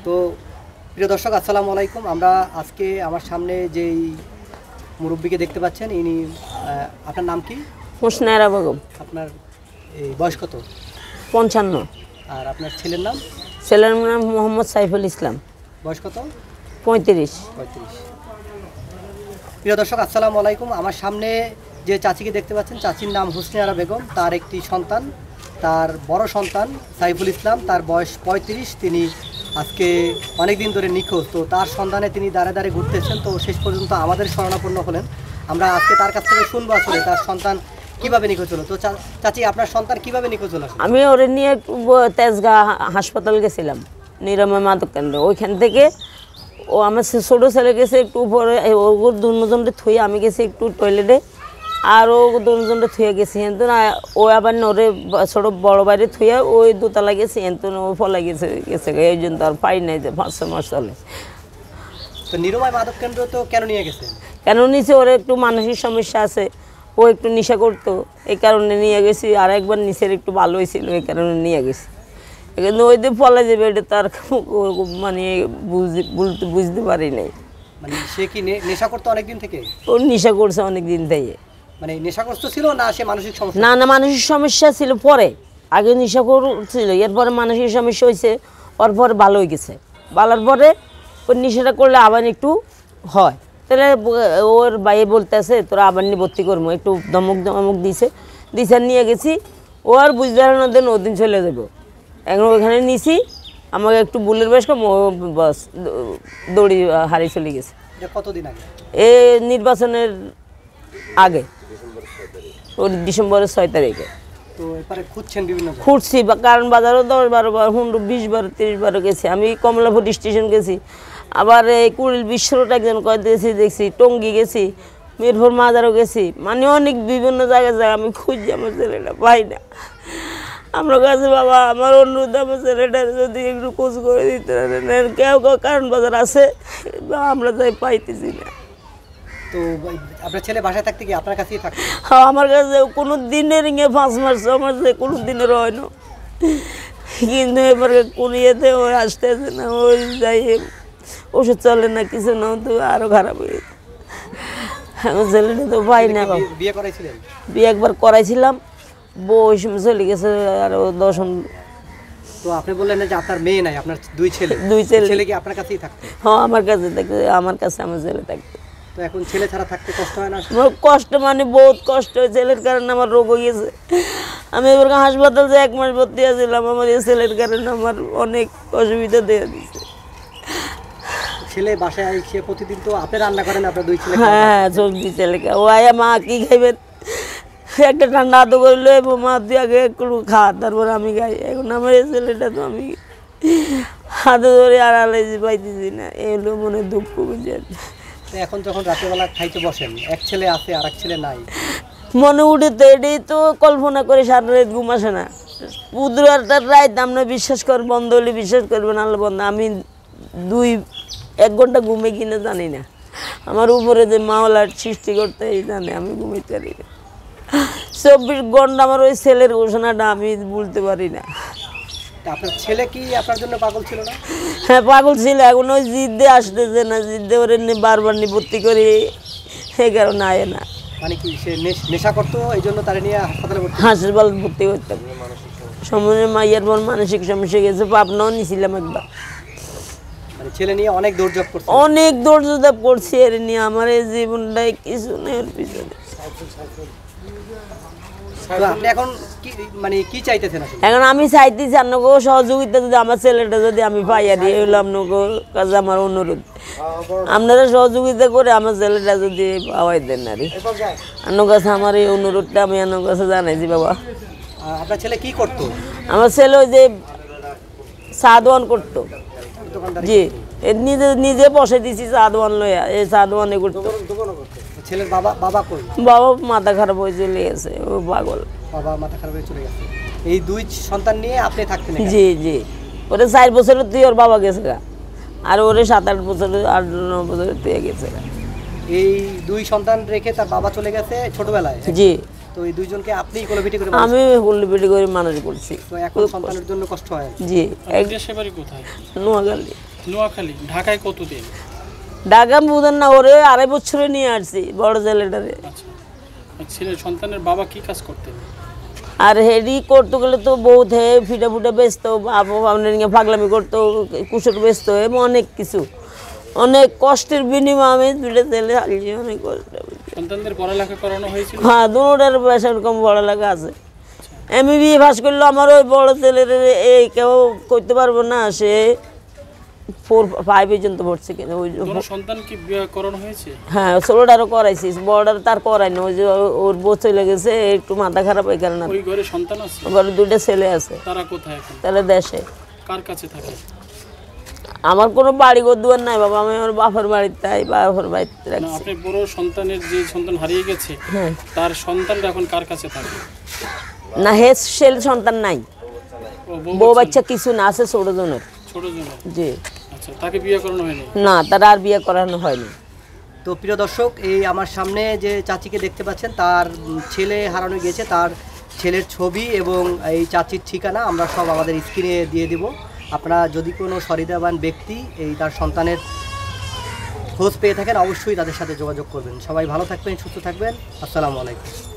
তো প্রিয় দর্শক আসসালামু আলাইকুম। আমরা আজকে আমার সামনে যেই মুরব্বীকে দেখতে পাচ্ছেন, ইনি আপনার নাম কি? হোসনায়রা বেগম। আপনার এই বয়স কত? 55। আর আপনার ছেলের নাম? ছেলের নাম মোহাম্মদ সাইফুল ইসলাম। বয়স কত? 35। প্রিয় দর্শক আসসালামু আলাইকুম। আমার সামনে যে চাচিকে দেখতে পাচ্ছেন, চাচির নাম হোসনায়রা বেগম। তার একটি সন্তান, তার বড় সন্তান সাইফুল ইসলাম, তার বয়স 35। তিনি আজকে অনেক দিন ধরে নিখোঁজ। তো তার সন্ধানে তিনি দাঁড়ে দাঁড়িয়ে ঘুরতেছেন। তো শেষ পর্যন্ত আমাদের শরণাপন্ন হলেন। আমরা আজকে তার কাছ থেকে শুনবো আসলে তার সন্তান কিভাবে নিখোঁজ হলো। তো চাচি, আপনার সন্তান কিভাবে নিখোঁজ হলো? আমি ওরে নিয়ে তেজগাঁ হাসপাতাল গেছিলাম, নিরাময় মাদক কেন্দ্র। ওইখান থেকে ও আমার ছোটো ছেলে গেছে একটু উপরে, ওর দুজনটা থুয়ে আমি গেছি একটু টয়লেটে, আর ও দুজনটা থুয়ে গেছি। কিন্তু ও আবার ওরে ছোটো বড় বাইরে থুয়ে ওই দোতলা গেছি, কিন্তু ও ফলা গেছে এই জন্য আর পাই নাই যে 5-6 মাস চলে। তো নিরাময় মাদক কেন্দ্র তো কেন নিয়ে গেছে? কেন নিচে ওর একটু মানসিক সমস্যা আছে, ও একটু নেশা করতো, এই কারণে নিয়ে গেছি। আর একবার নিচের একটু ভালো হয়েছিল, এই কারণে নিয়ে গেছি। কিন্তু ওই দিয়ে ফলা যাবে এটা তার মানে বুঝতে পারি নাই। মানে সে কি নেশা করতো অনেকদিন থেকে? ও নেশা করছে অনেক দিন থেকে। মানে নেশাগ্রস্ত ছিল না সে মানসিক সমস্যা? না, মানসিক সমস্যা ছিল পরে। আগে নেশা করছিল, এরপরে মানসিক সমস্যা হয়েছে, ওর পরে ভালো হয়ে গেছে। ভালোর পরে ওই নেশাটা করলে আবার একটু হয়। তাহলে ওর ভাই বলতেছে তোরা আবার নিয়ে ভর্তি করবো, একটু ধমক দিছে নিয়ে গেছি। ও আর বুঝতে পারে না, দেন ওদিন চলে যাবো। এখন ওইখানে নিছি, আমাকে একটু বুলের বেশ কম, বাস দৌড়ি হারিয়ে চলে গেছে। কতদিন আগে? এ নির্বাচনের আগে, ওর ডিসেম্বরের 6 তারিখে। তো এবারে খুঁজছেন বিভিন্ন? খুঁজছি, কারণ বাজারও 10-12 বার, 15-20 বার 30 বারও গেছি। আমি কমলাপুর স্টেশন গেছি, আবার এই কুড়িল বিশ্বরোড একজন গেছি দেখছি, টঙ্গি গেছি, মিরপুর মাজারও গেছি। মানে অনেক বিভিন্ন জায়গায় আমি খুঁজছি, আমার ছেলেটা পাই না। আমার কাছে বাবা আমার অনুরোধ, আমার ছেলেটা যদি একটু খোঁজ করে দিতে পারেন। কেউ কারণ বাজার আছে, আমরা যাই পাইতেছি না। তো আপনার ছেলে বাসায় থাকতে কি আপনার কাছেই থাকে? হ্যাঁ, আমার কাছে কোনো দিনের 5 মাস 6 মাস কোনো দিনের হয় না। কিন্তু এবারে কোন ইয়েতে ওই আসতেছে না, ওই যাই ওষুধ চলে না, কিছু না, তো আরও খারাপ হয়ে গেছে। আমার ছেলেটা তো পাই না। বিয়ে করাইছিলেন? বিয়ে একবার করাইছিলাম, বউ ওই সময় চলে গেছে আরও 10। তো আপনি বললেন যে আপনার মেয়ে নাই, আপনার দুই ছেলে? ছেলে কি আপনার কাছেই থাকতো? হ্যাঁ, আমার কাছে থাকতো, আমার কাছে আমার ছেলে থাকতো। তো এখন ছেলে ছাড়া থাকতে কষ্ট হয় না? কষ্ট মানে বহুত কষ্ট। ছেলের কারণে আমার রোগ হয়ে গেছে। আমি এবার হাসপাতাল যে 1 মাস ভর্তি আছিলাম, আমার এই ছেলের কারণে আমার অনেক অসুবিধা দিয়ে দিচ্ছে। ছেলে বাসায় এসে প্রতিদিন তো আপনি রান্না করেন আপনার দুই ছেলে? হ্যাঁ, সবজি ছেলেকে ও আয়া মা কি খাইবেন, একটা ঠান্ডা আদো করলে মা তুই আগে একটু খা, তারপর আমি খাই। এখন আমার এই ছেলেটা তো আমি হাতে ধরে আড়ালে পাইতেছি না, এই হলো মনে দুঃখ বুঝে। এখন যখন রাতেরবেলা খাইতে বসেন, এক ছেলে আছে আর এক ছেলে নাই, মনে উঠে তো এটাই তো কল্পনা করে সারা রাত ঘুম আসে না। বুধবারটার রাত আমরা বিশ্বাস কর বন্ধ হলে বিশ্বাস করবেন আল্লাহ বন্ধ, আমি 1 ঘন্টা ঘুমে কিনা জানি না। আমার উপরে যে মাওলার সৃষ্টি করতে জানে, আমি ঘুমাইতে পারি না। 24 ঘন্টা আমার ওই ছেলের ঘোষণাটা আমি বলতে পারি না। আপনার ছেলে কি আপনার জন্য পাগল ছিল না? হ্যাঁ, পাগল ছিল। এখন ওই জিদ্দে আসতেছে না, জিদ্দে ওরে বারবার ভর্তি করি, সেই কারণে আয় না। মানে কি সে নেশা করতো, এই জন্য তারা নিয়ে হাসপাতালে ভর্তি করতাম। সময় মাইয়ার পর মানসিক সমস্যা গেছে, পাবনাও নিয়েছিলাম একবার। মানে ছেলে নিয়ে অনেক দৌড়ঝাঁপ করছে? অনেক দৌড়ঝাঁপ করছি এর নিয়ে। আমার এই জীবনটাই কিছু নেই ওর পিছনে। আপনি এখন মানে কি চাইতেছেন? এখন আমি চাইতেছি আপনাকে সহযোগিতা, যদি আমার ছেলেটা যদি আমি পাইয়া দিই, হলো আপনাকে কাছে আমার অনুরোধ, আপনারা সহযোগিতা করে আমার ছেলেটা যদি পাওয়াই দেন। আর আপনার কাছে আমার এই অনুরোধটা আমি আপনার কাছে জানাইছি বাবা। আপনার ছেলে কি করতো? আমার ছেলে ওই যে চা দোয়ান করতো। জি, নিজে বসে দিছি চা দোয়ান লইয়া, এই চা দোয়ানে করতো। ছেলের বাবা কই? বাবা মাথা খারাপ হয়ে চলে গেছে, ও পাগল। বাবা মাথা খারাপ হয়ে চলে গেছে। এই দুই সন্তান নিয়ে আপনি থাকতেন? জি জি। ওরে 4 বছরের তুই ওর বাবা গেছে গা, আর ওরে 7-8 বছরের 8-9 বছরের তুই গেছে গা। এই দুই সন্তান রেখে তার বাবা চলে গেছে ছোটবেলায়? জি। তো এই দুইজনকে আপনি কোলপিটি করে? আমি কোলপিটি করে মানুষ করছি। তো এখন সন্তানের জন্য কষ্ট হয়? জি। দেশের বাড়ি কোথায়? নোয়াখালী। নোয়াখালী, ঢাকায় কতদিন? ঢাকা বুঝেন না, ওরে 2.5 বছরে নিয়ে আসছি বড় ছেলেটারে। আচ্ছা, আর ছেলের সন্তানের বাবা কি কাজ করতেন? আর হেডি করতে গেলে তো বহুত হে ফিটা ফুটা ব্যস্ত, আপনার পাগলামি করতো, কুসুর ব্যস্ত, অনেক কিছু, অনেক কষ্টের বিনিময়ে আমি 2টা ছেলে হারিয়েছি, অনেক কষ্ট। সন্তানদের পড়ালেখা করানো হয়েছিল? হ্যাঁ, দুটার সেরকম পড়ালেখা আছে। MBA পাস করলো। আমার ওই বড় ছেলের এই কেউ করতে পারবো না, সে 4-5 পর্যন্ত পড়ছে। কিন্তু ওই কোনো সন্তান কি বিয়ে করানো হয়েছে? হ্যাঁ, ষোলোটারও করাইছি, বড়টার তার করাই না, ওই যে ওর বউ চলে গেছে, একটু মাথা খারাপ ওই কারণে। ওই ঘরে সন্তান আছে? ঘরে 2টা ছেলে আছে। তারা কোথায় এখন? তাহলে দেশে। কার কাছে থাকে? আমার কোনো বাড়ি ঘর দুয়ার নাই বাবা, আমি আমার বাপের বাড়িতে তাই বাপের বাড়িতে না, রাখছি। আপনি বড় সন্তানের যে সন্তান হারিয়ে গেছে, হ্যাঁ, তার সন্তানটা এখন কার কাছে থাকে? না হে ছেলে সন্তান নাই, ও বউ বাচ্চা কিছু না, আছে ছোট জনের। ছোট জন? জি। আচ্ছা, তাকে বিয়ে করানো হয়নি? না, তারা আর বিয়ে করানো হয়নি। তো প্রিয় দর্শক, এই আমার সামনে যে চাচিকে দেখতে পাচ্ছেন, তার ছেলে হারানো গিয়েছে, তার ছেলের ছবি এবং এই চাচির ঠিকানা আমরা সব আমাদের স্ক্রিনে দিয়ে দিব। আপনারা যদি কোনো সহৃদয়বান ব্যক্তি এই তার সন্তানের খোঁজ পেয়ে থাকেন, অবশ্যই তাদের সাথে যোগাযোগ করবেন। সবাই ভালো থাকবেন, সুস্থ থাকবেন। আসসালামু আলাইকুম।